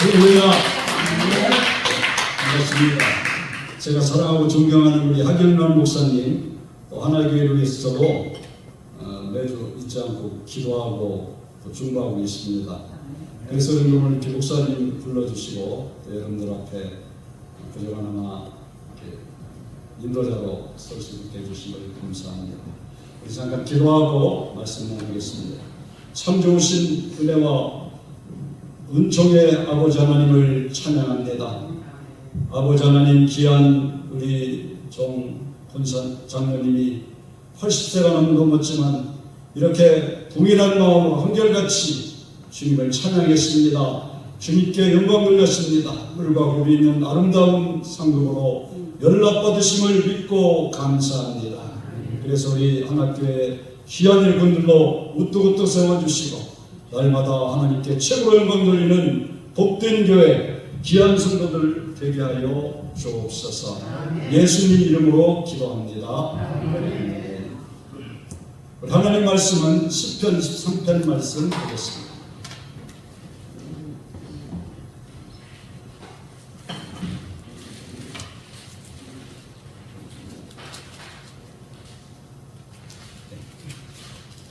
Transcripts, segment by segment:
할렐루야. 반갑습니다. 제가 사랑하고 존경하는 우리 하경란 목사님, 또 하나교회를 위해서도 매주 잊지 않고 기도하고 또 중보하고 있습니다. 그래서 오늘 이렇게 목사님 불러주시고 또 여러분들 앞에 부족하나마 인도자로 설 수 있게 해주신 걸 감사합니다. 우리 잠깐 기도하고 말씀 나누겠습니다. 참 좋으신 은혜와 은총의 아버지 하나님을 찬양합니다. 아버지 하나님, 귀한 우리 본산 장로님이 80세가 넘었지만 이렇게 동일한 마음으로 한결같이 주님을 찬양했습니다. 주님께 영광 돌렸습니다. 물과 굴이 있는 아름다운 상급으로 연락받으심을 믿고 감사합니다. 그래서 우리 한학교에 귀한 일꾼들로 우뚝우뚝 세워주시고 날마다 하나님께 최고로 영광 돌리는 복된 교회 귀한 성도들 되게 하여 주옵소서. 예수님 이름으로 기도합니다. 하나님 말씀은 시편 13편 말씀 보겠습니다.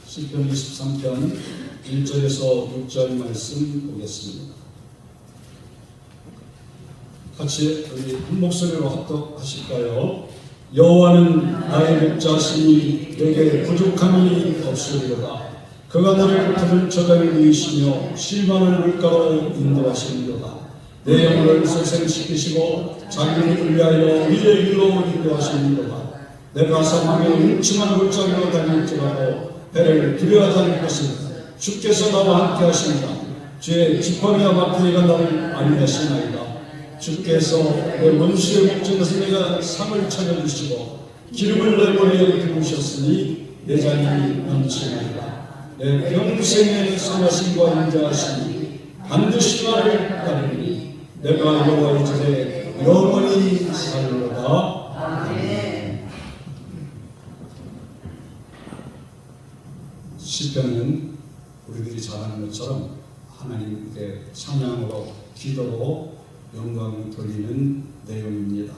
시편 23편 1절에서 6절 말씀 보겠습니다. 같이 우리 한 목소리로 합독하실까요? 여호와는 나의 목자시니 내게 부족함이 없으리로다. 그가 나를 푸른 저강에 누이시며 실만한 물가로 인도하시리로다. 내 영혼을 소생시키시고 자기를 위하여 위의 길로 인도하시리로다. 내가 사망의 음침한 골짜기로 다닐지라도 배를 두려워하지 않을 것은 주께서 나와 함께 하십니다. 주의 지팡이와 막대기가 나를 안위하시나이다. 주께서 내 원수의 목전에서 내가 상을 차려주시고 기름을 내 머리에 부으셨으니 내 잔이 넘치나이다. 내 평생의 선하심과 인자하심이 반드시 나를 따르니 내가 여호와의 집에 영원히 살리로다. 시편은 우리들이 잘 아는 것처럼 하나님께 찬양으로 기도로 영광을 돌리는 내용입니다.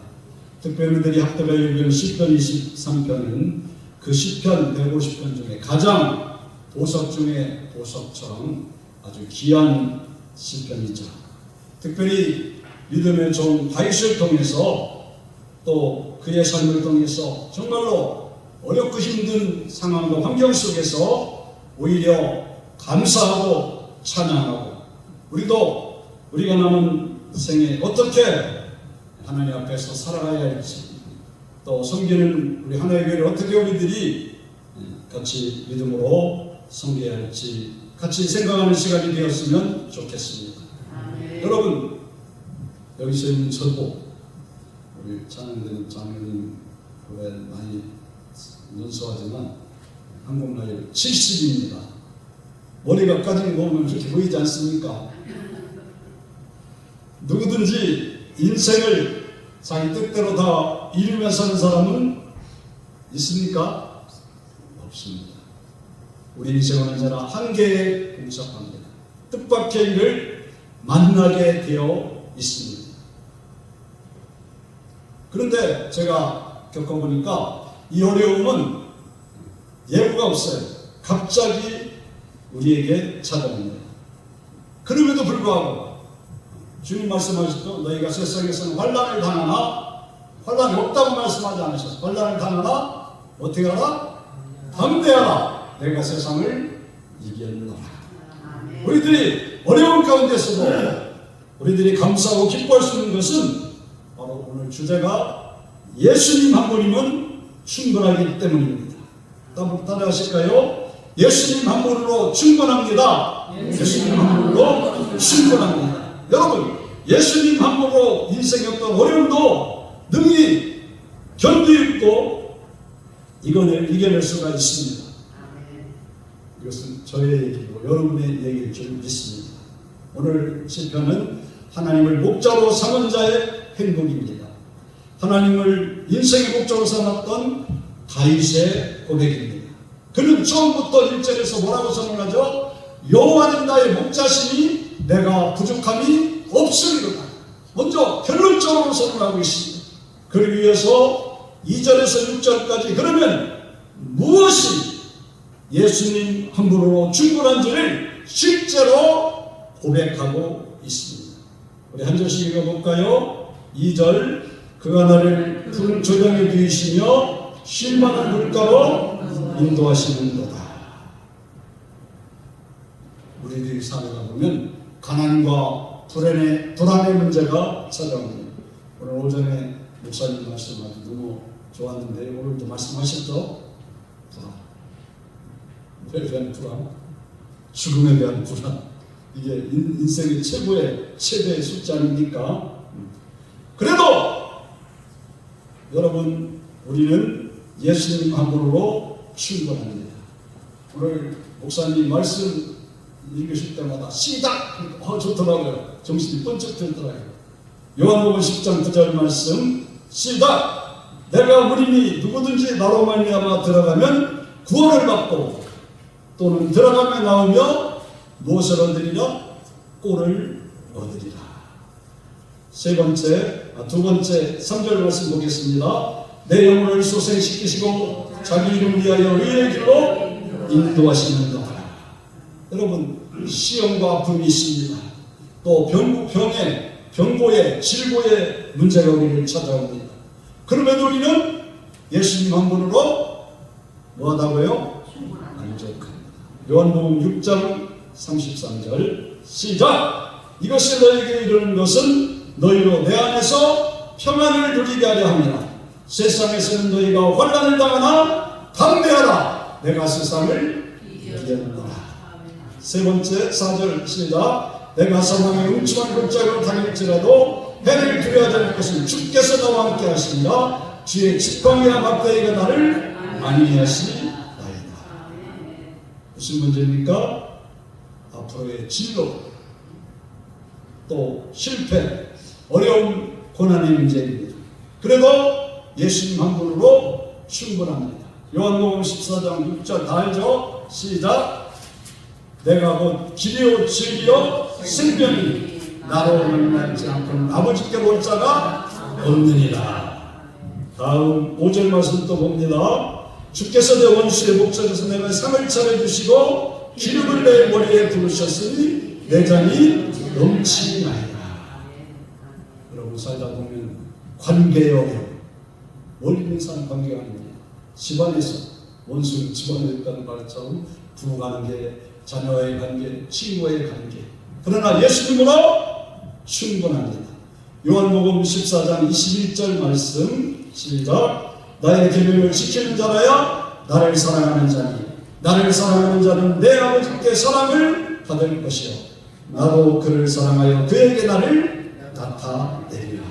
특별히 우리들이 학대가 읽은 시편 23편은 그 시편 150편 중에 가장 보석 중에 보석처럼 아주 귀한 시편이죠. 특별히 믿음의 종 다윗을 통해서 또 그의 삶을 통해서 정말로 어렵고 힘든 상황과 환경 속에서 오히려 감사하고 찬양하고 우리가 남은 생에 어떻게 하나님 앞에서 살아가야 할지 또 섬기는 우리 하나의 교회를 어떻게 우리들이 같이 믿음으로 섬겨야 할지 같이 생각하는 시간이 되었으면 좋겠습니다. 여러분, 여기서 있는 저도 우리 찬양되는 장로님 교회 많이 연소하지만 한국 나이 70입니다. 머리가 까진 거 보면 그렇게 보이지 않습니까? 누구든지 인생을 자기 뜻대로 다 이루면서 사는 사람은 있습니까? 없습니다. 우리 인생은 언제나 한계에 봉착합니다. 뜻밖의 일을 만나게 되어 있습니다. 그런데 제가 겪어보니까 이 어려움은 예고가 없어요. 갑자기 우리에게 찾아옵니다. 그럼에도 불구하고 주님 말씀하셨죠. 너희가 세상에서는 환난을 당하나 환난이 없다고 말씀하지 않으셨어요. 환난을 당하나 어떻게 하라? 담대하라. 내가 세상을 이겼노라. 우리들이 어려운 가운데서도 우리들이 감사하고 기뻐할 수 있는 것은 바로 오늘 주제가 예수님 한 분이면 충분하기 때문입니다. 따라하실까요? 예수님 한 분으로 충분합니다. 예수님 한 분으로 충분합니다. 여러분, 예수님 한 분으로 인생의 어떤 어려움도 능히 견디고 이겨낼 수가 있습니다. 이것은 저의 얘기고 여러분의 얘기일 줄 믿습니다. 오늘 시편은 하나님을 목자로 삼은 자의 행복입니다. 하나님을 인생의 목자로 삼았던 다윗의 고백입니다. 그는 처음부터 1절에서 뭐라고 선언하죠? 여호와는 나의 목자시니 내가 부족함이 없으리로다. 먼저 결론적으로 선언하고 있습니다. 그러기 위해서 2절에서 6절까지 그러면 무엇이 예수님 한 분으로 충분한지를 실제로 고백하고 있습니다. 우리 한 절씩 읽어볼까요? 2절 그가 나를 푸른 조정에 누이시며 쉴만한 물가로 인도하시는도다. 우리들이 살아가 보면 가난과 불안의 문제가 찾아옵니다. 오늘 오전에 목사님 말씀 아주 너무 좋았는데 오늘도 말씀하셨죠? 불안. 왜 대한 불안? 죽음에 대한 불안. 이게 인생의 최대의 숫자 아닙니까? 그래도 여러분 우리는 예수님 한 분으로 충분합니다. 오늘 목사님 말씀 읽으실 때마다 시작! 좋더라고요. 정신이 번쩍 들더라고요. 요한복음 10장 9절 말씀 시작! 내가 우리니 누구든지 나로 말미암아 들어가면 구원을 받고 또는 들어가며 나오며 무엇을 얻으리라? 꼴을 얻으리라. 두 번째 3절 말씀 보겠습니다. 내 영혼을 소생시키시고 자기 이름 위하여 의의 길로 인도하시는도다. 여러분 시험과 아픔이 있습니다. 또 병고의 질고의 문제가 우리를 찾아옵니다. 그럼에도 우리는 예수님 한 분으로 뭐하다고요? 만족합니다. 요한복음 6장 33절 시작! 이것이 너에게 이르는 것은 너희로 내 안에서 평안을 누리게 하려 함이라. 세상에서는 너희가 환난을 당하나 담대하라. 내가 세상을 이겼노라. 세 번째 4절 시작. 내가 사망의 음침한 골짜기로 다닐지라도 해를 두려워하지 않을 것은 주께서 나와 함께 하시니라. 주의 직광이나 막대기가 나를 안위하시나이다. 무슨 문제입니까? 앞으로의 진로, 또 실패, 어려움, 고난의 문제입니다. 그래도 예수님 한 분으로 충분합니다. 요한복음 14장 6절 다 알죠? 시작. 내가 곧 길이요 진리요 생명이 나로 말미암지 않고는 아버지께로 올 자가 없느니라. 다음 5절 말씀 또 봅니다. 주께서 내 원수의 목전에서 내가 상을 차려주시고 기름을 내 머리에 부으셨으니 내 잔이 넘치나이다. 여러분 살다 보면 관계의 어려움, 멀리 있는 사람 관계가 아닙니다. 집안에서 원수는 집안에 있다는 말처럼 부부관계, 자녀와의 관계, 친구와의 관계. 그러나 예수님으로 충분합니다. 요한복음 14장 21절 말씀 시작. 나의 계명을 지키는 자라야 나를 사랑하는 자니 나를 사랑하는 자는 내 아버지께 사랑을 받을 것이요 나도 그를 사랑하여 그에게 나를 나타내리라.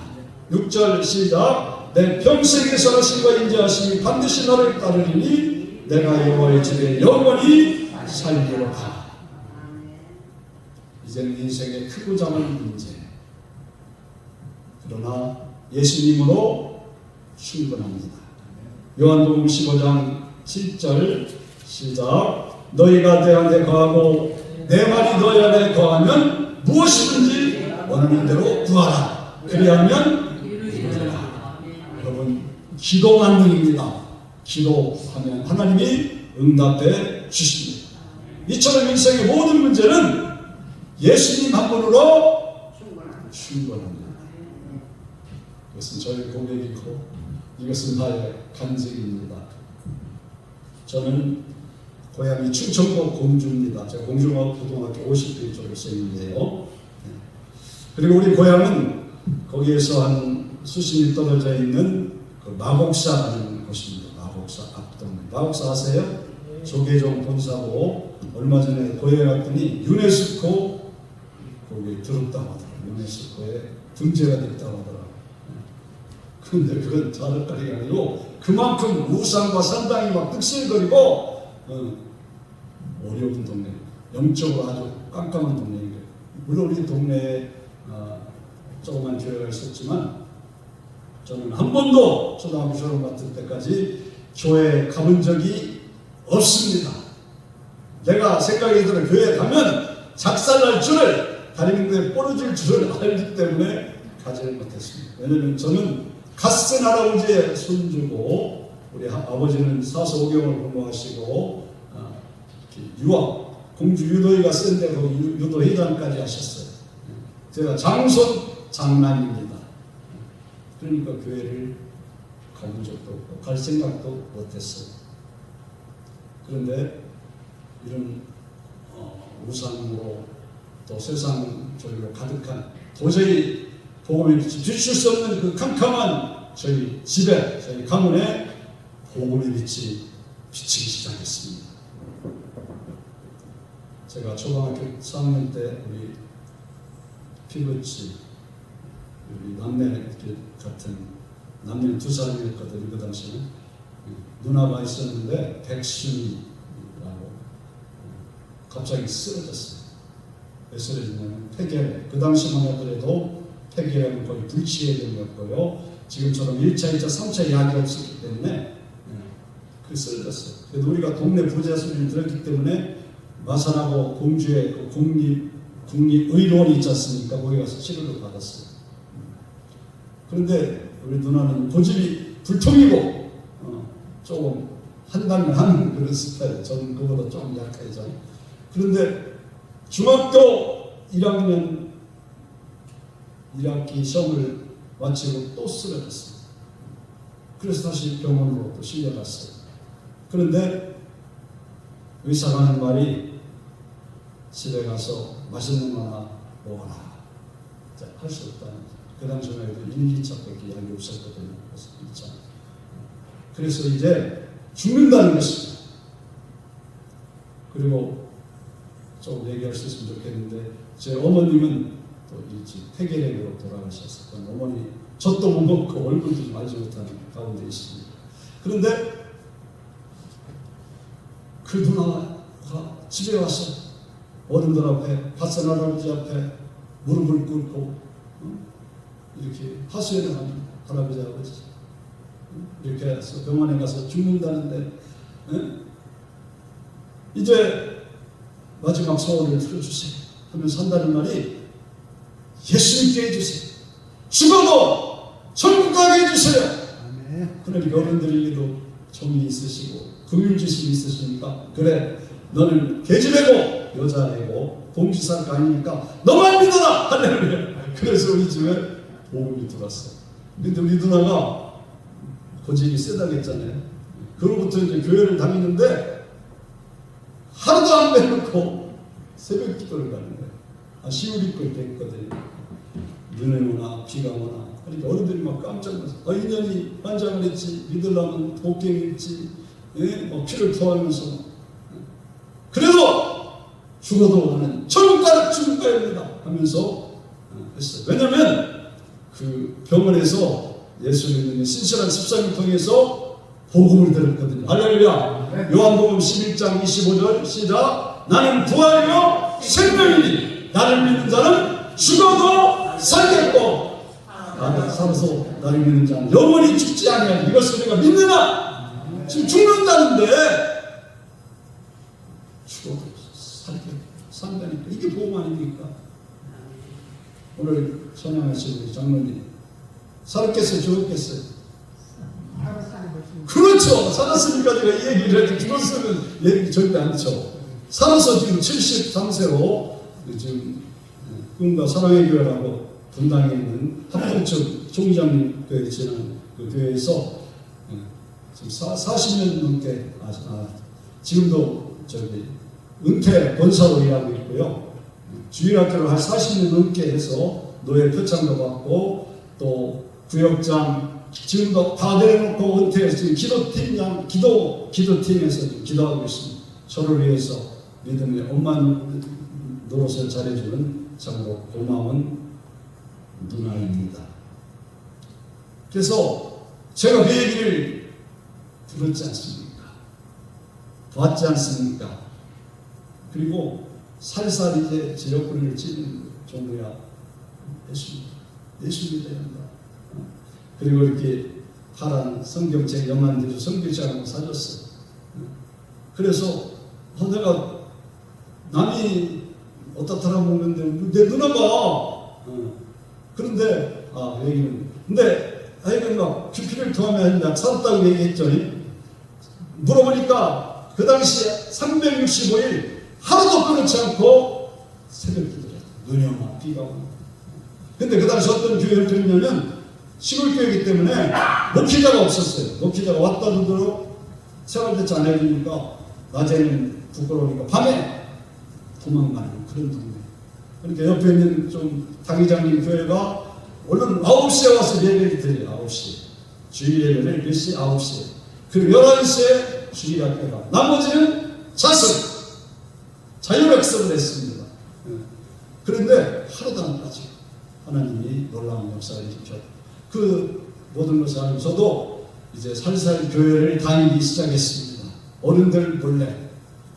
6절 시작. 내 평생의 선하심과 인자하심이 반드시 나를 따르리니 내가 여호와의 집에 영원히 살리로다. 이제는 인생의 크고 작은 문제, 그러나 예수님으로 충분합니다. 요한복음 15장 7절 시작. 너희가 내 안에 거하고 내 말이 너희 안에 거하면 무엇이든지 원하는 대로 구하라. 그리하면 이루리라. 여러분 기도 만능입니다. 기도하면 하나님이 응답해 주십니다. 이처럼 인생의 모든 문제는 예수님 한 분으로 충분합니다. 이것은 저의 고백이고 이것은 나의 간증입니다. 저는 고향이 충청도 공주입니다. 제가 공주고등학교 50대 졸업생인데요. 그리고 우리 고향은 거기에서 한 수십 리 떨어져 있는 그 마곡사라는 곳입니다. 마곡사 앞동. 마곡사 아세요? 조계종 본사고 얼마 전에 고향에 갔더니 유네스코 거기에 들었다고 하더라고요. 유네스코에 등재가 됐다고 하더라고요. 근데 그건 자력거리가 아니고 그만큼 우상과 산당이 막 득실거리고 어려운 동네, 영적으로 아주 깜깜한 동네예요. 물론 우리 동네에 조그만 교회가 있었지만 저는 한 번도 초등학교 졸업 맡을 때까지 교회에 가본 적이 없습니다. 내가 생각이 들어 교회에 가면 작살날 줄을 가리는데 부러질 줄을 알기 때문에 가지를 못했습니다. 왜냐하면 저는 갓센 할아버지의 손주고 우리 아버지는 사서오경을 공부하시고 유학 공주 유도회가 센데 거기 유도회장까지 하셨어요. 제가 장손 장남입니다. 그러니까 교회를 가본 적도 없고 갈 생각도 못했어요. 그런데 이런 우상으로 또 세상 저희로 가득한 도저히 복음을 비출 수 없는 그 캄캄한 저희 집에 저희 가문에 복음의 빛이 비치기 시작했습니다. 제가 초등학교 4학년 때 우리 피부치 우리 남매 같은 남매는 2살이었거든요. 그 당시는 누나가 있었는데 백순이라고 갑자기 쓰러졌어요. 왜 쓰러졌냐면 폐결. 그 당시만 하더라도 폐결은 거의 불치해병이었고요. 지금처럼 1차, 2차, 3차 약이 없었기 때문에 그 쓰러졌어요. 그래도 우리가 동네 부자 소리를 들었기 때문에 마산하고 공주에 그 국립의료원이 있지 않습니까? 거기 가서 치료를 받았어요. 그런데 우리 누나는 고집이 불통이고 조금 한다면 하는 그런 스타일. 저는 그보다 조금 약해져. 그런데 중학교 1학년 1학기 시험을 마치고 또 쓰러졌어요. 그래서 다시 병원으로 또 실려갔어요. 그런데 의사가 하는 말이 집에 가서 맛있는 거 하나 먹어라. 할 수 없다는. 그 당시만 해도 1, 2차밖에 약이 없었거든요. 그래서 2차. 그래서 이제 죽는다는 것입니다. 그리고 좀 얘기할 수 있으면 좋겠는데 제 어머님은 또 일찍 폐결핵으로 돌아가셨었던 어머니 젖도 못 먹고 얼굴도 좀 알지 못하는 가운데 있습니다. 그런데 그 누나가 집에 와서 어른들 앞에 갓산 할아버지 앞에 무릎을 꿇고 이렇게 하소연을 합니다. 할아버지 아버지 이렇게 해서 병원에 가서 죽는다는데 이제 마지막 소원을 들어주세요 하면서 한다는 말이 예수님께 해주세요. 죽어도 천국 가게 해주세요. 그러니까 어른들에게도 정이 있으시고 긍휼지심이 있으시니까 그래 너는 계집애고 여자애고 동지사가 아니니까 너만 믿어라 할렐루야. 그래서 우리 집에 복음이 들어왔어요. 근데 우리 누나가 고집이 세다겠잖아요. 그로부터 이제 교회를 다니는데 하루도 안 빼놓고 새벽 기도를 가는 거예요. 한 10일이 됐거든요. 눈에 오나 비가 오나 그러니까 어른들이 막 깜짝 놀라서 인연이 환장을 했지 믿으려면 복갱했지 뭐 피를 토하면서 그래도 죽어도 나는 천국 가야 합니다 하면서 했어요. 왜냐하면 그 병원에서 예수 믿는 신실한 집사님을 통해서 복음을 들었거든요. 할렐루야. 요한복음 11장 25절 시작. 나는 부활이요 생명이니 나를 믿는 자는 죽어도 살겠고 나는 살아서 나를 믿는 자는 영원히 죽지 아니하리. 이것을 우리가 믿느냐? 지금 죽는다는데 죽어도 살겠고 산다니까 이게 복음 아닙니까? 오늘 찬양하신 우리 장로님 살았겠어요? 죽었겠어요? 그렇죠. 살았으니까 제가 이 얘기를 해도 죽었으면 얘기 절대 않죠. 살아서 지금 73세로 지금 꿈과 사랑의 교회라고 분당에 있는 합동측 총장님 교회 지난 그 교회에서 지금 40년 넘게 지금도 저기 은퇴 권사로 일하고 있고요. 주일학교를 한 40년 넘게 해서 노예 표창도 받고 또 구역장 지금도 다 내려놓고 은퇴해서 지금 기도팀에서 지금 기도하고 있습니다. 저를 위해서 믿음의 엄마 노릇을 잘해주는 참으로 고마운 누나입니다. 그래서 제가 그 얘기를 들었지 않습니까? 봤지 않습니까? 그리고 살살 이제 제 옆구리를 찌는 정도야 예수 믿어야 한다. 그리고 이렇게 파란 성경책 영안들을 성경책하고 사줬어요. 그래서 내가 남이 어떻더라 보는데 내 누나가 그런데 얘기는 근데 하여간 막 QP를 통하면 약 살았다고 얘기했죠. 물어보니까 그 당시에 365일 하루도 끊지 않고 새벽 기도를 눈이 오나 비가 오나. 근데 그 당시 어떤 교회를 들으냐면 시골 교회이기 때문에 목회자가 없었어요. 목회자가 왔다 두도록 생활대체 안 해주니까 낮에는 부끄러우니까 밤에 도망가는 그런 동네. 그러니까 옆에 있는 좀 당회장님 교회가 오늘 9시에 와서 예배를 드려요. 9시. 주일 예배를 몇 시? 9시에. 그리고 11시에 주일 학교가. 나머지는 자율학습을 했습니다. 그런데 하루도 안 빠지고 하나님이 놀라운 역사를 일으켰고 그 모든 것을 알고 저도 이제 살살 교회를 다니기 시작했습니다. 어른들 몰래.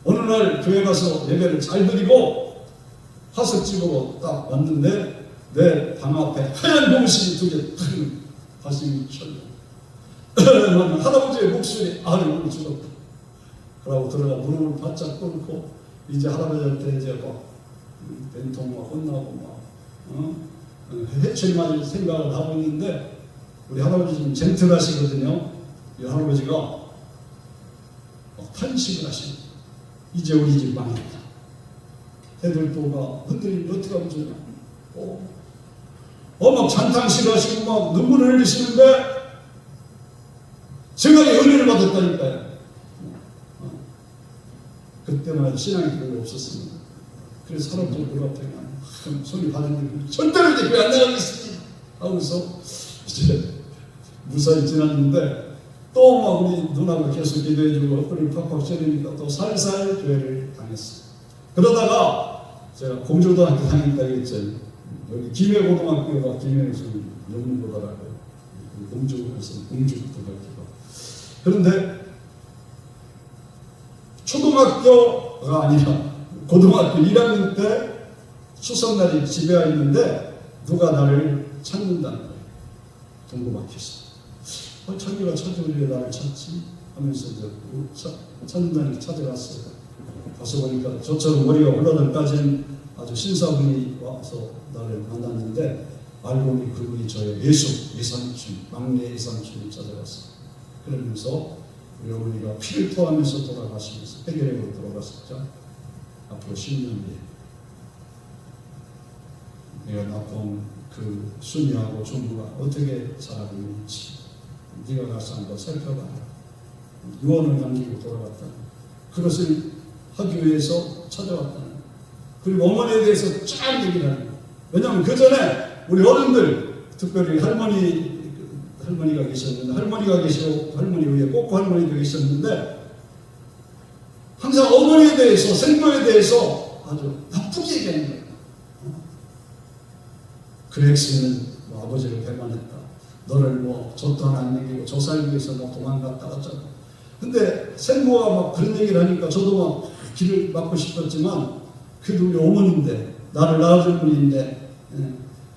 어느 날 교회 가서 예배를 잘 드리고 화석 찍고 딱 왔는데 내 방 앞에 하얀 봉신이 두 개 탁 가슴이 쳤네. 할아버지의 목소리 오늘 죽었다. 그러고 들어가 무릎을 바짝 꿇고 이제 할아버지한테 이제 막 된통 막 혼나고 막 해초리 맞을 생각을 하고 있는데 우리 할아버지 좀 젠틀하시거든요. 이 할아버지가 탄식을 하시는 이제 우리 집 망했다. 애들도가 흔들리면 어떻게 하면 좋냐. 막 잔탕식을 하시고 막 눈물을 흘리시는데 생각에 은혜를 받았다니까요. 그때만 신앙이 별로 없었습니다. 그래서 사람들 그 앞에 손이 받았는데 절대로 이제 교회 안 나가겠습니다 하고서 이제 무사히 지났는데 또 막 우리 누나가 계속 기도해주고 헛구리를 팍팍 ጨ리니까 또 살살 교회를 다녔어요. 그러다가 제가 공주고등학교 다녔다고 했죠. 여기 김해고등학교가 김해에서 영문고등학교 공주에서 공주고등학교가. 그런데 초등학교가 아니라 고등학교 1학년 때 추석날이 집에 와 있는데 누가 나를 찾는다는 거예요. 동고막혀서. 자기가 찾으면 왜 나를 찾지? 하면서 이제 찾는다는 찾아갔어요. 가서 보니까 저처럼 머리가 올라갈 까지는 아주 신사분이 와서 나를 만났는데 알고 보니 그분이 저의 예삼촌, 막내 예삼촌을 찾아갔어요. 그러면서 우리 어머니가 피를 토하면서 돌아가시면서 폐결핵으로 돌아갔었죠. 앞으로 10년 뒤에 내가 낳은 그 순이하고 종부가 어떻게 자라고 있는지 네가 가서 한번 살펴봐라. 유언을 남기고 돌아갔다는 그것을 하기 위해서 찾아왔다는 그리고 어머니에 대해서 쫙 얘기를 하는 거예요. 왜냐하면 그 전에 우리 어른들 특별히 할머니가 계셨는데 할머니가 계시고 할머니 위에 꼬꼬 할머니도 계셨는데 항상 어머니에 대해서 생모에 대해서 아주 나쁘게 얘기하는 거예요. 그 X는 뭐 아버지를 배반했다. 너를 뭐 젖도 하나 안 먹이고 저 살기 위해서 뭐 도망갔다 어쩌고. 근데 생모가 막 그런 얘기를 하니까 저도 막 길을 막고 싶었지만 그래도 우리 어머니인데 나를 낳아준 분인데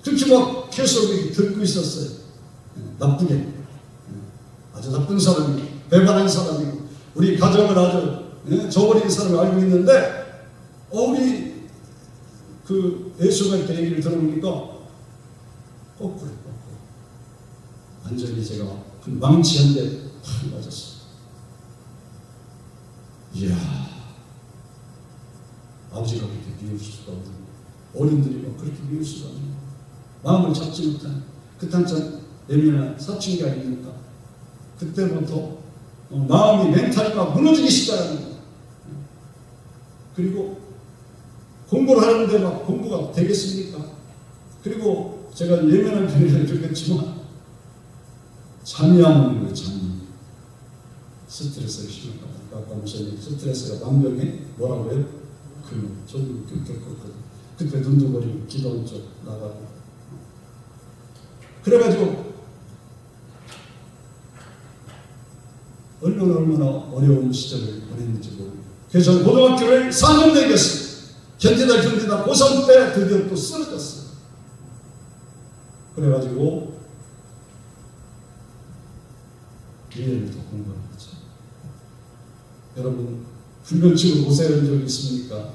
그렇게 막 계속 듣고 있었어요. 나쁘게. 아주 나쁜 사람이고 배반한 사람이고 우리 가정을 아주 저버린 사람을 알고 있는데 우리 그 예수가 이렇게 얘기를 들어보니까 거꾸로 완전히 제가 그 망치 한 대 팍 맞았어요. 이야, 아버지가 그렇게 미울 수가 없는 어른들이 막 그렇게 미울 수가 없는 마음을 잡지 못한 그 한참 예민한 사춘기 아닙니까? 그때부터 마음이 멘탈이 막 무너지기 시작하는 거예요. 그리고 공부를 하는데 막 공부가 되겠습니까? 그리고 제가 예민한 편이라 그랬겠지만 잠이 안 오는 거예요. 잠이. 스트레스를 심할까 봐. 아까 무슨 스트레스가 만병에 뭐라고 해요? 저도 겪었거든. 그때 눈도 버리고 기도 쪽 나가고. 그래가지고 얼마나 어려운 시절을 보냈는지 모르고. 그래서 저는 고등학교를 4년 다녔어요. 견디다 고3 때 드디어 또 쓰러졌어요. 그래가지고 미래를 더 공부하는 거죠. 여러분 불면증을 고생한 적 있습니까?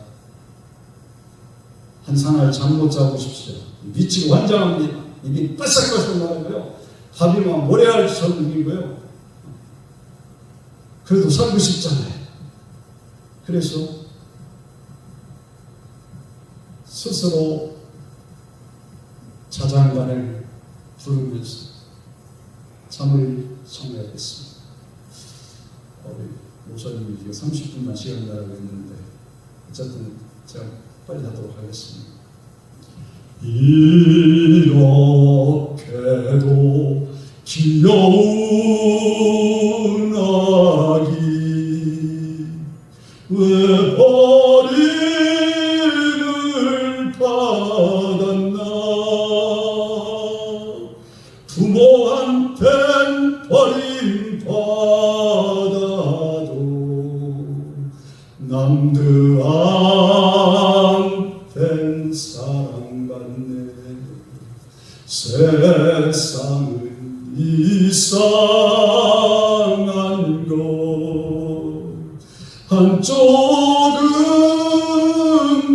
한산을 잠 못 자고 싶으세요. 미치고 환장합니다. 입이 바싹바싹 나가고요. 합이만 모래알처럼 생기고요. 그래도 살고 싶잖아요. 그래서 스스로 자장가를 부르면서 잠을 청해야겠습니다. 우리 목사님이 30분만 시간 달라고 했는데 어쨌든 제가 빨리 하도록 하겠습니다. 이렇게도 귀여운 아기 왜 버림을 받았나. 부모한텐 버림받아도 남들한텐 사랑받네. 세상은 이상한 것 한쪽은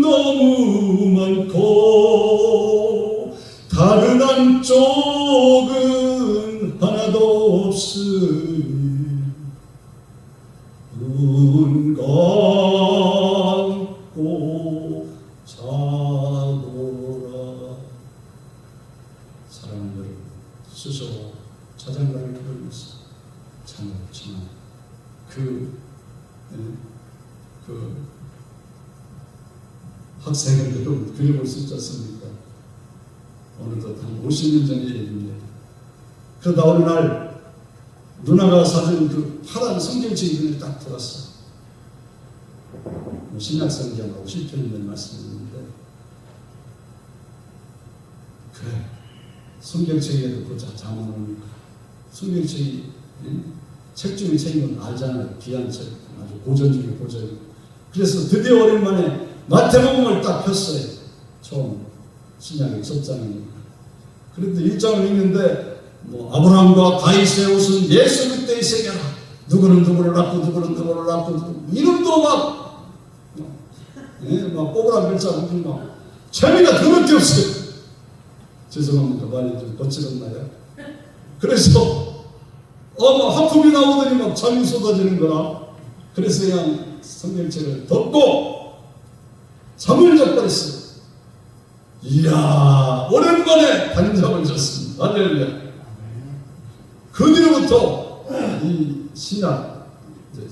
너무 많고 다른 한쪽은 하나도 없으니 눈 감고 자거라. 사랑하는 여러분, 스스로 자장가를 부르면서 잠을 청하는 그 학생을 여러분 그려볼 수 있지 않습니까? 어느덧 한 50년 전의 얘기입니다. 그러다 어느 날 누나가 사준 그 파란 성경책이 눈에 딱 들었어. 신약 성경하고 실편된 말씀인데, 그래 성경책에도 보자 자문을 성경책이 책 중에 책인 건 알잖아요. 귀한 책, 아주 고전 중에 고전. 그래서 드디어 오랜만에 마태복음을 딱 폈어요. 처음 신약의 첫 장이니까. 그런데 1장을 읽는데 아브라함과 다윗의 옷은 예수 그때의 세계라. 누구는 누구를 낳고 누구는 누구를 낳고 이름도 막 꼬부랑 글자 막 재미가 더럽게 없어요. 죄송합니다. 말이 좀 거칠었나요? 그래서 하품이 나오더니 막 잠이 쏟아지는 거라. 그래서 그냥 성경책을 덮고 잠을 자버렸어요. 이야, 오랜만에 단잠을 잤습니다. 할렐루야. 그 뒤로부터 이 신약,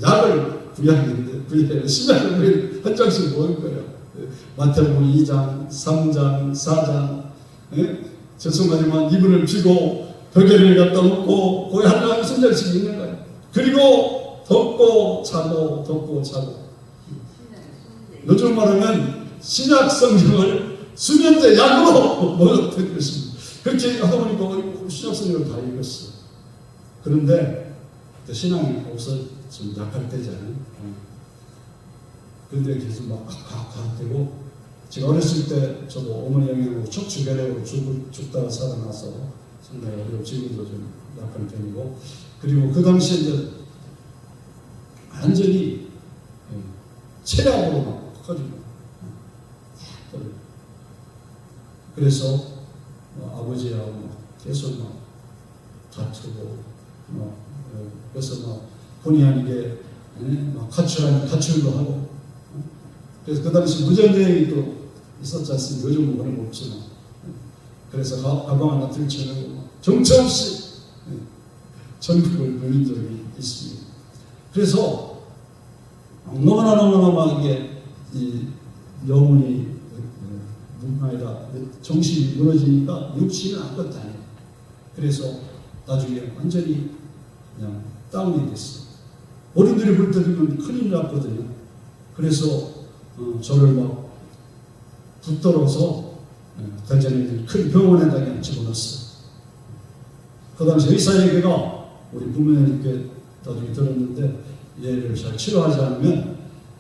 약을 구약인데 신약을 한 장씩 모을 거예요. 마태복음 2장, 3장, 4장. 죄송하지만 이분을 피고 벽에를 갖다 놓고 거의 한 장 순절씩 읽는 거예요. 그리고 덮고 자고 덮고 자고. 요즘 말하면 신약 성경을 수면제 약으로 먹었던 것입니다. 그렇게 하다 보니까 신약 성경을 다 읽었어요. 그런데 신앙이 없어 좀 약할 때잖아요. 그런데 계속 막 되고, 제가 어렸을 때 저도 어머니 영향으로 척추결핵으로 죽다가 살아나서 상당히 어려워. 지금도 좀 약한 편이고, 그리고 그 당시에 이제 완전히 체력으로 막 커지고. 그래서 아버지하고 계속 막 다투고, 그래서 막 본의 아니게 막 가출도 하고. 그래서 그 당시 무전여행이 또 있었지 않습니까? 요즘은 그런 거 없지만. 그래서 가방 하나 들쳐내고 정처 없이 전국을 누린 적이 있습니다. 그래서 너무나 막 이게 이 영혼이 아니라 정신이 무너지니까 육신은 아무것도 아니에요. 그래서 나중에 완전히 그냥 다운이 됐어요. 어른들이 볼 때는 큰일 났거든요. 그래서 저를 막 붙들어서 대전에 큰 병원에다 그냥 집어넣었어요. 그 당시 의사 얘기가 우리 부모님께 나중에 들었는데, 얘를 잘 치료하지 않으면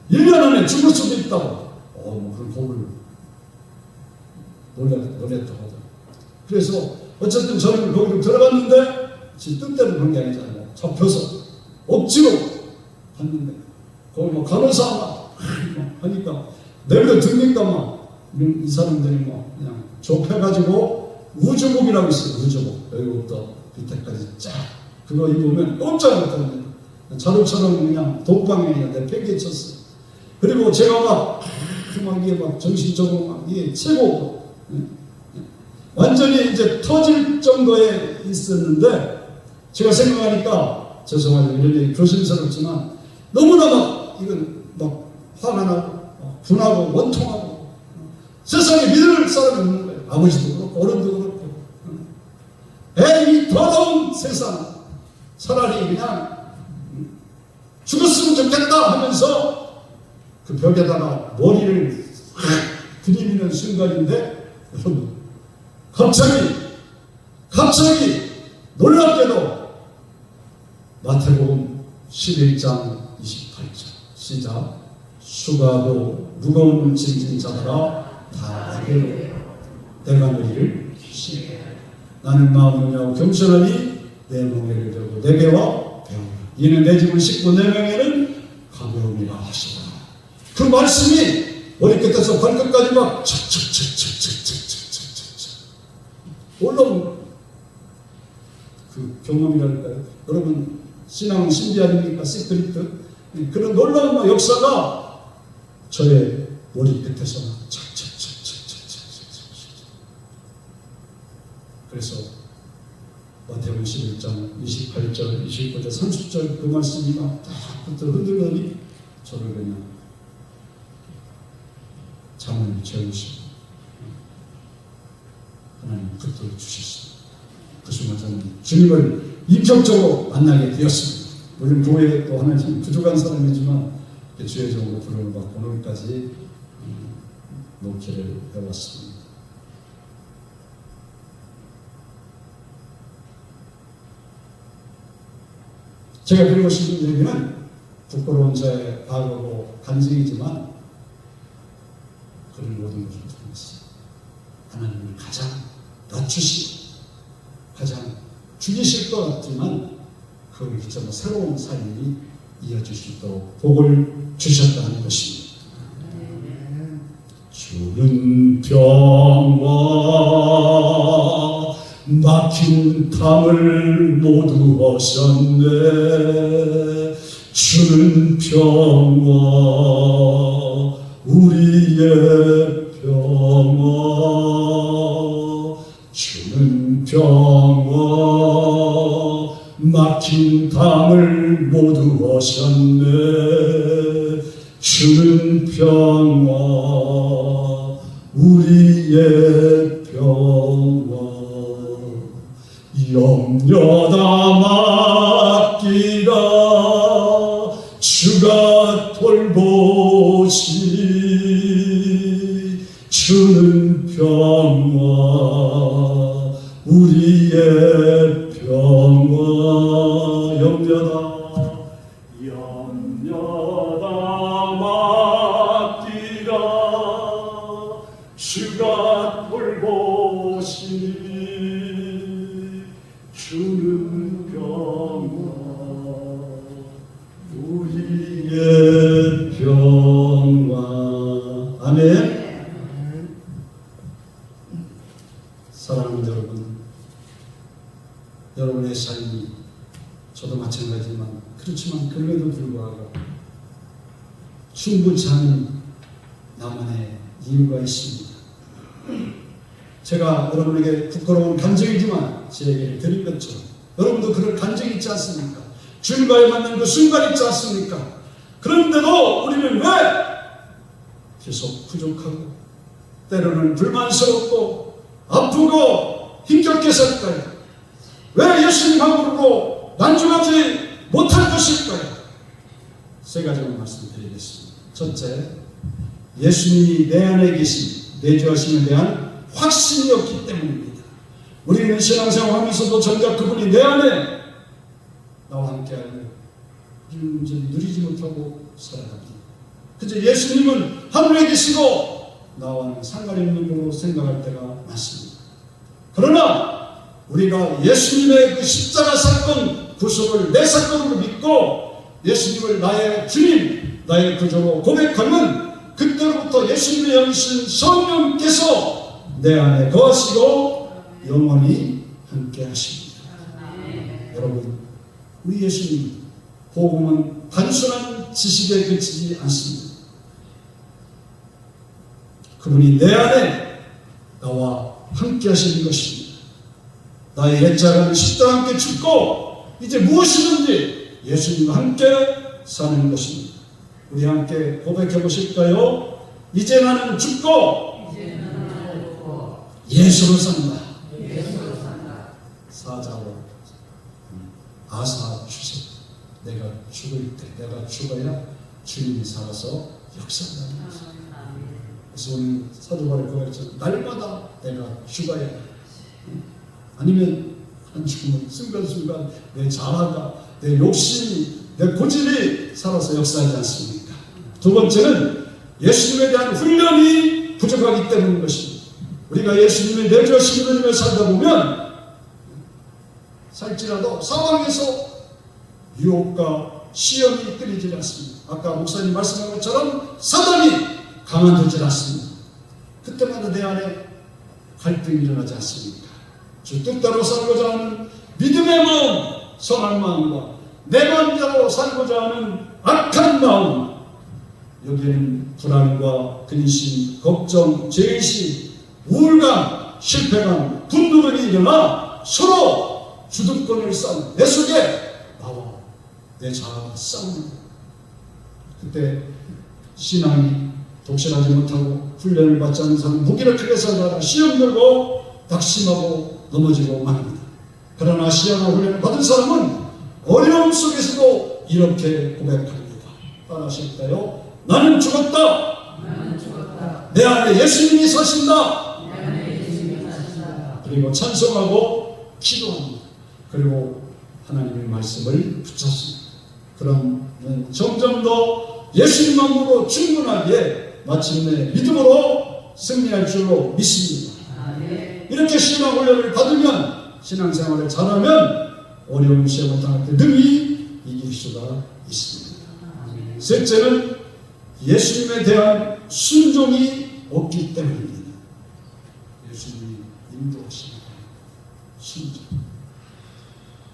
1년 안에 죽을 수도 있다고. 그런 겁을 놀랬다고 하죠. 그래서 어쨌든 저는 거기로 들어갔는데 지 뜻대로 그런 게 아니잖아요. 잡혀서 억지로 갔는데 거기 뭐 간호사 막 하니까 내가 듣니까 막 이 사람들이 뭐 그냥 좁혀가지고 우주복이라고 있어요. 우주복. 여기부터 밑에까지 쫙. 그거 입으면 꼼짝 못합니다. 자루처럼 그냥 독방에 있는데 팽개쳤어요. 그리고 제가 막 이게 막 정신적으로 막 이게 최고 완전히 이제 터질 정도에 있었는데 제가 생각하니까 죄송하죠. 이런 얘기 조심스럽지만 너무나 막 이건 막 화가 나고 분하고 원통하고 세상에 믿을 사람이 없는 거예요. 아버지도 그렇고 어른도 그렇고 에이 더러운 세상 차라리 그냥 죽었으면 좋겠다 하면서 그 벽에다가 머리를 들이미는 순간인데 여러분 갑자기 놀랍게도 마태복음 11장 28절 시작 수고하고 무거운 짐진 자들아 다 내게로 내가 너희를 쉬게 하리라. 나는 마음을 겸손하니 내 멍에를 들고 내 배와 배우라. 이는 내 짐을 싣고 내 멍에는 가벼움이라 하시라. 그 말씀이 머리끝에서 발끝까지 막 올라온 그 경험이랄까요? 여러분 신앙은 신비 아닙니까? 시크릿 그런 놀라운 역사가 저의 머리끝에서 그래서 마태복음 11장 28절, 29절, 30절 그 말씀이 막 딱 흔들더니 저를 그냥 잠을 재우시고 하나님 그토록 주셨습니다. 그 순간 저는 주님을 인격적으로 만나게 되었습니다. 물론 교회에 또 하나님 부족한 사람이지만 주의적으로 부름을 받고 오늘까지 목회를 해왔습니다. 제가 드리고 싶은 얘기는 부끄러운 제 과거고 간증이지만 그런 모든 것을 통해서 하나님을 가장 낮추시고 가장 죽이실 것 같지만 그걸 기점으로 새로운 삶이 이어질 수 있도록 복을 주셨다는 것입니다. 주는 병과 막힌 탐을 모두 하셨네. 주는 평화 우리의 평화 주는 평화 막힌 탐을 모두 하셨네. 주는 평화 우리의 평화 염려다 맡기라. 주가 돌보시니 주는 평화 우리의 평화 염려다 맡기라. 주가 돌보시니 주는 평화 우리의 평화. 아멘. 사랑하는 여러분, 여러분의 삶이 저도 마찬가지지만 그렇지만 그럼에도 불구하고 충분치 않은 나만의 이유가 있습니다. 제가 여러분에게 부끄러운 간증이지만 제 얘기를 드린 것처럼 여러분도 그런 간증이 있지 않습니까? 주님과의 만난 그 순간 있지 않습니까? 그런데도 우리는 왜 계속 부족하고 때로는 불만스럽고 아프고 힘겹게 살까요? 왜 예수님하고 난중하지 못할 것일까요? 세 가지만 말씀드리겠습니다. 첫째, 예수님이 내 안에 계신 내주하심에 대한 확신이 없기 때문입니다. 우리는 신앙생활하면서도 정작 그분이 내 안에 나와 함께하는 온전히 누리지 못하고 살아갑니다. 그저 예수님은 하늘에 계시고 나와는 상관이 없는 걸로 생각할 때가 많습니다. 그러나 우리가 예수님의 그 십자가 사건 구속을 내 사건으로 믿고 예수님을 나의 주님, 나의 구주로 고백하면 그때로부터 예수님의 영이신 성령께서 내 안에 거하시고 영원히 함께 하십니다. 여러분, 우리 예수님 복음은 단순한 지식에 그치지 않습니다. 그분이 내 안에 나와 함께 하시는 것입니다. 나의 옛자가는 십자와 함께 죽고 이제 무엇이든지 예수님과 함께 사는 것입니다. 우리 함께 고백해 보실까요? 이제 나는 죽고 예수로 산다. 사자로 아사 주세. 내가 죽을 때, 내가 죽어야 주님이 살아서 역사한다는 것입니다. 그래서 오늘 사도 바울의 고백처럼 날마다 내가 죽어야, 아니면 한 죽으면 순간순간 내 자아가, 내 욕심이, 내 고집이 살아서 역사하지 않습니까? 두 번째는 예수님에 대한 훈련이 부족하기 때문인 것입니다. 우리가 예수님의 내주하신 은혜를 살다 보면 살지라도 상황에서 유혹과 시험이 끊이지 않습니다. 아까 목사님 말씀한 것처럼 사단이 가만두지 않습니다. 그때마다 내 안에 갈등이 일어나지 않습니까? 주 뜻대로 살고자 하는 믿음의 마음, 선한 마음과 내 마음대로 살고자 하는 악한 마음, 여기에는 불안과 근심, 걱정, 죄의식, 우울감, 실패감, 분노가 일어나 서로 주도권을 쌓는, 내 속에 나와 내 자아가 싸우는, 그때 신앙이 독실하지 못하고 훈련을 받지 않는 사람은 무기력하게 살다가 시험 들고 낙심하고 넘어지고 맙니다. 그러나 시험과 훈련을 받은 사람은 어려움 속에서도 이렇게 고백합니다. 따라하실까요? 나는 죽었다. 내 안에 예수님이 사신다. 그리고 찬송하고 기도합니다. 그리고 하나님의 말씀을 붙잡습니다. 그러면 점점 더 예수님만으로 충분하게 마침내 믿음으로 승리할 줄로 믿습니다. 이렇게 신앙 훈련을 받으면, 신앙생활을 잘하면 어려운 시험을 당할 때 능히 이길 수가 있습니다. 셋째는 예수님에 대한 순종이 없기 때문입니다. 예수님이 인도하시는 순종.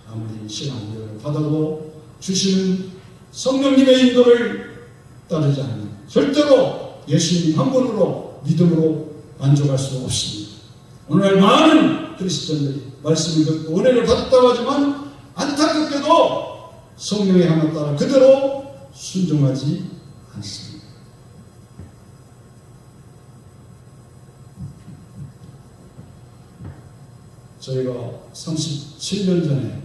아무리 신앙 훈련을 받아도 주시는 성령님의 인도를 따르지 않으면 절대로 예수님 한 분으로 믿음으로 만족할 수 없습니다. 오늘날 많은 그리스도인들이 말씀을 듣고 은혜를 받았다고 하지만 안타깝게도 성령의 하나 따라 그대로 순종하지 않습니다. 저희가 37년 전에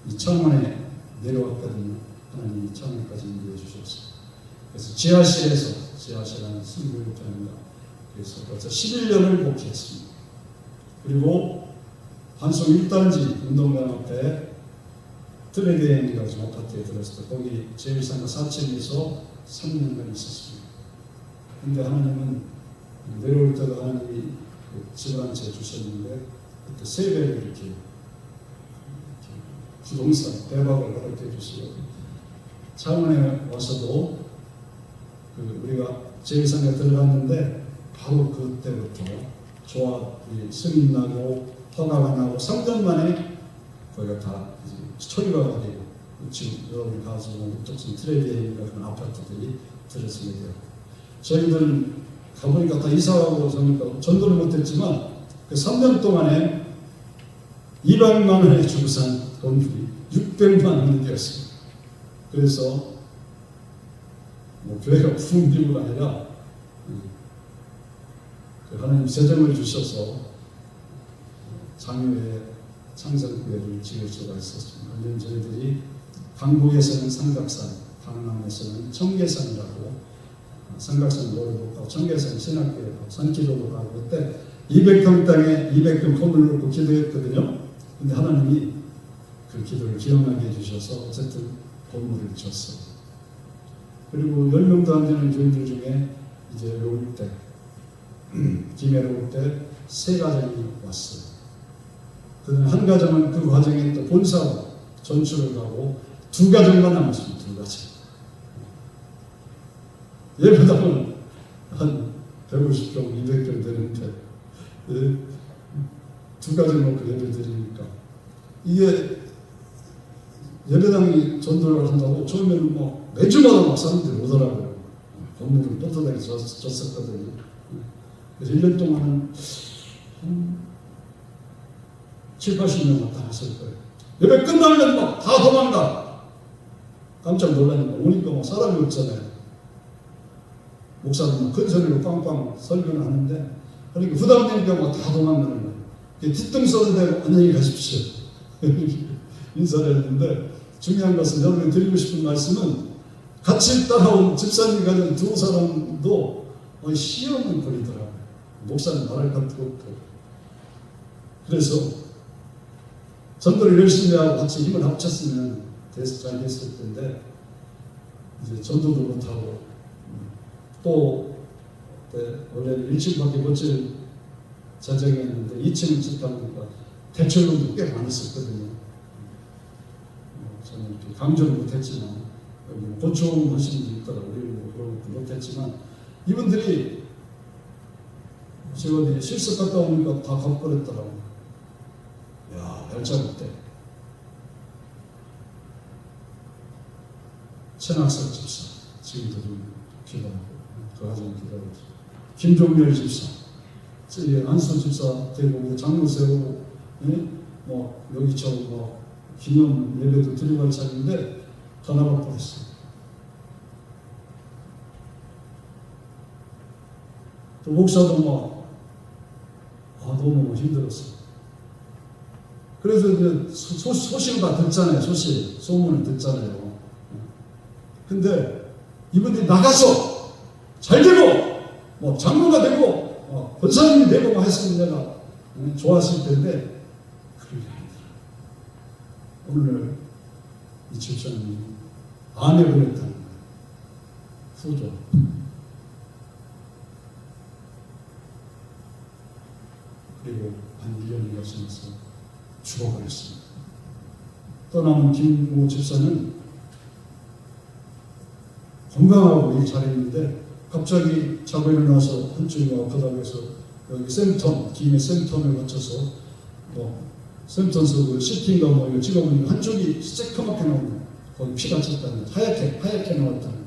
이 창원에 내려왔거든요. 하나님이 창원까지 인도해 주셨어요. 그래서 지하실한 승부욕장인가, 그래서 벌써 11년을 목회했습니다. 그리고 반송 1단지 운동장 앞에 트레드행이라고 좀 아파트에 들었을 때 거기 제1상가 4층에서 3년간 있었습니다. 근데 하나님은 내려올 때도 하나님이 집을 한 채 주셨는데 그때 3배를 이렇게 부동산 대박을 허락해 주시고, 창원에 와서도 우리가 제1상가에 들어갔는데 바로 그때부터 조합이 승인나고 허가가 나고 3년 만에 거기가 다 처리가 되고, 지금 여러분이 가서 목적성 트레비에인가 그런 아파트들이 들어서게 되고, 저희들은 가보니까 다 이사가고 그러니까 전도를 못했지만 그 3년 동안에 200만 원에 주고 산 건물이 600만 원이 되었습니다. 그래서 뭐 교회가 부흥 비유가 아니라 하나님 재정을 주셔서 장유회 창성교회를 지을 수가 있었습니다. 그런데 저희들이 강북에서는 삼각산, 강남에서는 청계산이라고, 삼각산 노래도 가고 청계산 신학교에 가고 산기도도 가고, 그때 200평 땅에 200평 건물을 놓고 기도했거든요. 근데 하나님이 그 기도를 기억나게 해주셔서 어쨌든 건물을 줬어요. 그리고 10명도 안 되는 교인들 중에 이제 올 때, 김해로 올 때 3가정이 왔어요. 그다음에 한 가정은 그 과정에 또 본사로 전출을 가고 2가정만 남았습니다. 2가정. 예배당은 한 150평, 200평 되는데 두 가지 놓고 예배 드리니까 이게 예배당이 전도를 한다고 처음에는 뭐 매주마다 막 사람들이 오더라고요. 건물을 떳떳하게 졌었거든요. 그래서 1년 동안은 한 7, 80명 왔다 갔을 거예요. 예배 끝나면 막 다 도망가. 깜짝 놀랐는데 오니까 뭐 사람이 없잖아요. 목사는 큰 소리로 빵빵 설교를 하는데 그러니까 부담되니까 막 다 도망가는 거예요. 뒤뚱 쏘는데 안녕히 가십시오. 인사를 했는데 중요한 것은 여러분이 드리고 싶은 말씀은 같이 따라온 집사님 가진 두 사람도 시험을 벌이더라고요. 목사님 말할 것도 없고. 그래서 전도를 열심히 하고 같이 힘을 합쳤으면 잘 됐을 텐데 이제 전도도 못하고 또 원래는 1층밖에 못 질 자정이었는데 2층을 짓다 보니까 대출금도 꽤 많았었거든요. 저는 강조를 못했지만 고충하시는 분이 있더라고요. 그런 것도 못했지만 이분들이 제가 어디 실습 갔다 오니까 다 가버렸더라고요. 야, 발자국 때 최낙석 집사 지금도 좀 기도하고 그 가정 기도하고 김종렬 집사 안수 집사 되고 장로 세우고 뭐 여기저기 뭐 기념 예배도 드리고 할 차인데 다 나가버렸어요. 또 목사도 너무 힘들었어요. 그래서 이제 소식을 다 듣잖아요. 소문을 듣잖아요. 근데 이분들이 나가서 잘 되고 뭐 장로가 되고 권사님이 되고 했으면 내가 좋았을 텐데 그게 아니더라. 오늘 이 집사님이 아내 보냈다는 거예요. 후조. 그리고 한 1년이 지나서 죽어버렸습니다. 떠남은 김모 집사는 건강하고 일 잘했는데 갑자기 자고 일어나서 한쪽이 아프다고 해서 여기 샘턴, 김해 샘턴을 거쳐서 샘턴서 CT인가 이거 찍어보니까 한쪽이 새까맣게 나오는 거예요. 거기 피가 찼다는 거예요. 하얗게 나왔다는 거예요.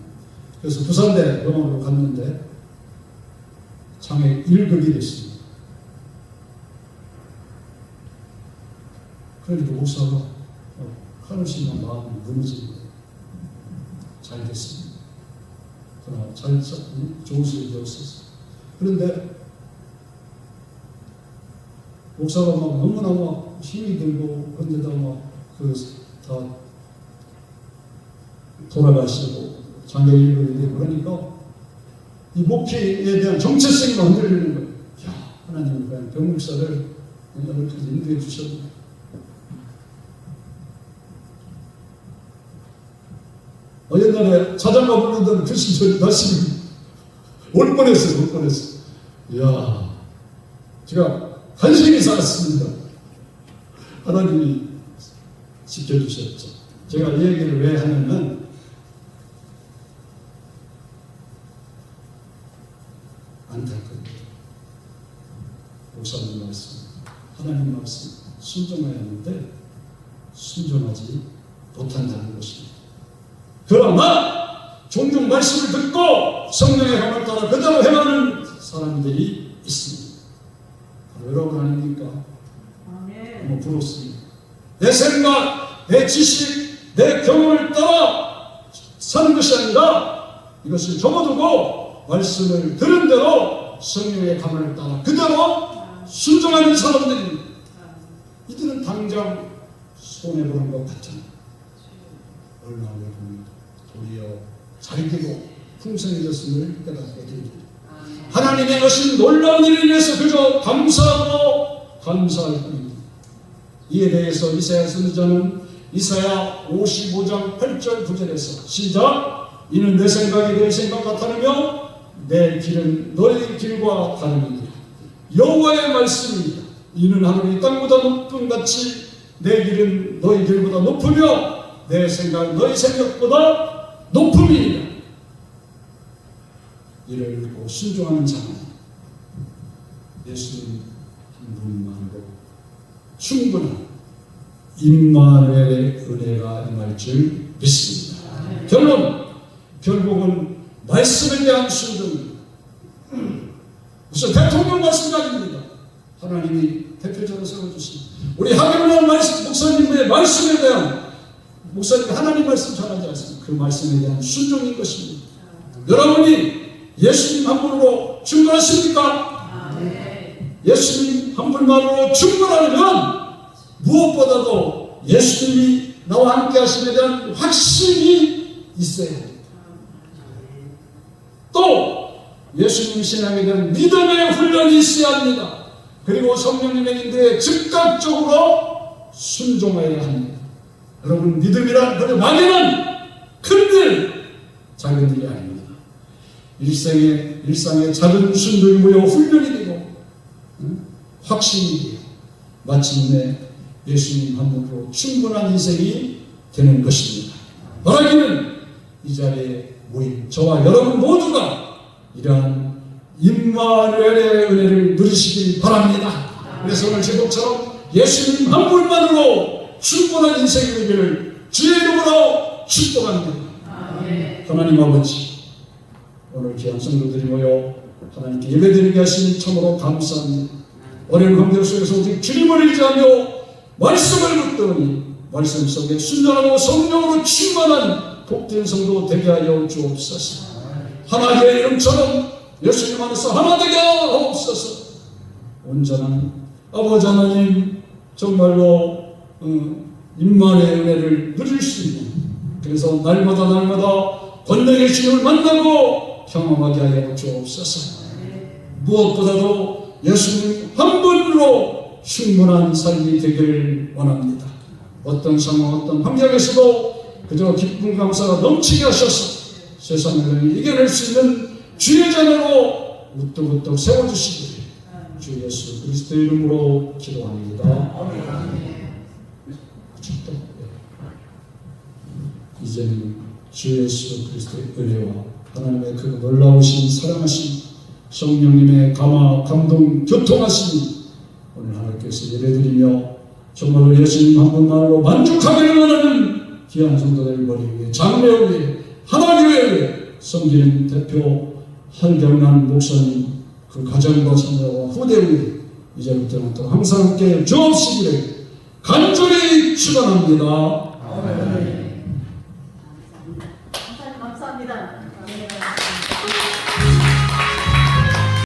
그래서 부산대 병원으로 갔는데 장애 1급이 됐습니다. 그러니까 목사가 하늘씨만 마음이 무너지는 거예요. 잘 됐습니다. 그러나 좋은 소리 되었었어요. 그런데 목사가 너무나 힘이 들고 그런데다 다 돌아가시고 장애 1급이 되고 그러니까 이 목회에 대한 정체성이 흔들리는 거예요. 야, 하나님은 그냥 병목사를 이렇게 인도해 주셨네. 옛날에 자장가 부르던 그 시절 다시 올 뻔했어요. 이야, 제가 간신히 살았습니다. 하나님이 지켜주셨죠. 제가 이 얘기를 왜 하냐면 안타깝습니다. 목사님 말씀, 하나님 말씀 순종해야 하는데 순종하지 못한다는 것입니다. 그러나 종종 말씀을 듣고 성령의 감을 따라 그대로 행하는 사람들이 있습니다. 바로 여러분 아닙니까? 너무 부럽습니다. 내 생각, 내 지식, 내 경험을 따라 사는 것이 아니라 이것을 접어두고 말씀을 들은 대로 성령의 감을 따라 그대로 순종하는 사람들입니다. 이들은 당장 손해보는 것 같잖아요. 얼마나 봅니다. 도리어 잘되고 풍성해졌음을 깨닫게 됩니다. 하나님의 것은 놀라운 일을 위해서 그저 감사할 뿐입니다. 이에 대해서 이사야 선지자는 이사야 55장 8절 9절에서 시작. 이는 내 생각이 너희 생각 같으며 내 길은 너희 길과 다르니라. 여호와의 말씀이다. 이는 하늘이 땅보다 높은 같이 내 길은 너희 길보다 높으며 내 생각은 너희 생각보다 높음이니라. 이를 순종하는 자는 예수님 한 분만으로 충분한 임마누엘의 은혜가 임할 줄 믿습니다. 결국은 말씀에 대한 순종입니다. 무슨 대통령 말씀이 아닙니다. 하나님이 대표적으로 세워주신 우리 하경원 목사님의 말씀에 대한, 목사님 하나님 말씀 전하지 않습니까? 그 말씀에 대한 순종인 것입니다. 여러분이 예수님 한 분으로 충분하십니까? 예수님 한 분만으로 충분하려면 무엇보다도 예수님이 나와 함께 하심에 대한 확신이 있어야 합니다. 또 예수님 신앙에 대한 믿음의 훈련이 있어야 합니다. 그리고 성령님의 인도에 즉각적으로 순종해야 합니다. 여러분, 믿음이란 그런 막연한 큰일, 작은 일이 아닙니다. 일상의 작은 순종이 모여 훈련이 되고 확신이 되고 마침내 예수님 한 분으로 충분한 인생이 되는 것입니다. 바라기는 이 자리에 모인 저와 여러분 모두가 이러한 임마누엘의 은혜를 누리시길 바랍니다. 그래서 오늘 제목처럼 예수님 한 분만으로 충분한 인생이 되기를 주의 이름으로 축복합니다. 하나님 아버지, 오늘 귀한 성도들이 모여 하나님께 예배드리게 하시니 참으로 감사합니다. 어려운 환경 속에서 오직 주님을 의지하며 말씀을 붙들으니 말씀 속에 순전하고 성령으로 충만한 복된 성도 되게 하여 주옵소서. 하나님의 이름처럼 예수님 안에서 하나 되게 하옵소서. 온전한 아버지 하나님, 정말로 임마누엘의 은혜를 누릴 수 있는, 그래서 날마다 권능의 주님을 만나고 경험하게 하여 주옵소서. 무엇보다도 예수님 한 분으로 충분한 삶이 되기를 원합니다. 어떤 상황, 어떤 환경에서도 그저 기쁨 감사가 넘치게 하셔서 세상을 이겨낼 수 있는 주의 자녀로 우뚝우뚝 세워주시기를 주 예수 그리스도의 이름으로 기도합니다. 이제는 주 예수 그리스도의 은혜와 하나님의 그 놀라우신 사랑하신 성령님의 감동 교통하심이 오늘 하나님께서 예배드리며 정말로 예수님 한 분만으로 만족하기를 원하는 귀한 성도들 머리 위에, 장례 위에, 하나교회 위에 섬기는 대표 한경란 목사님, 그 가정과 자녀와 후대 위에 이제부터는 또 항상 함께 주옵시기를 간절히 축원합니다.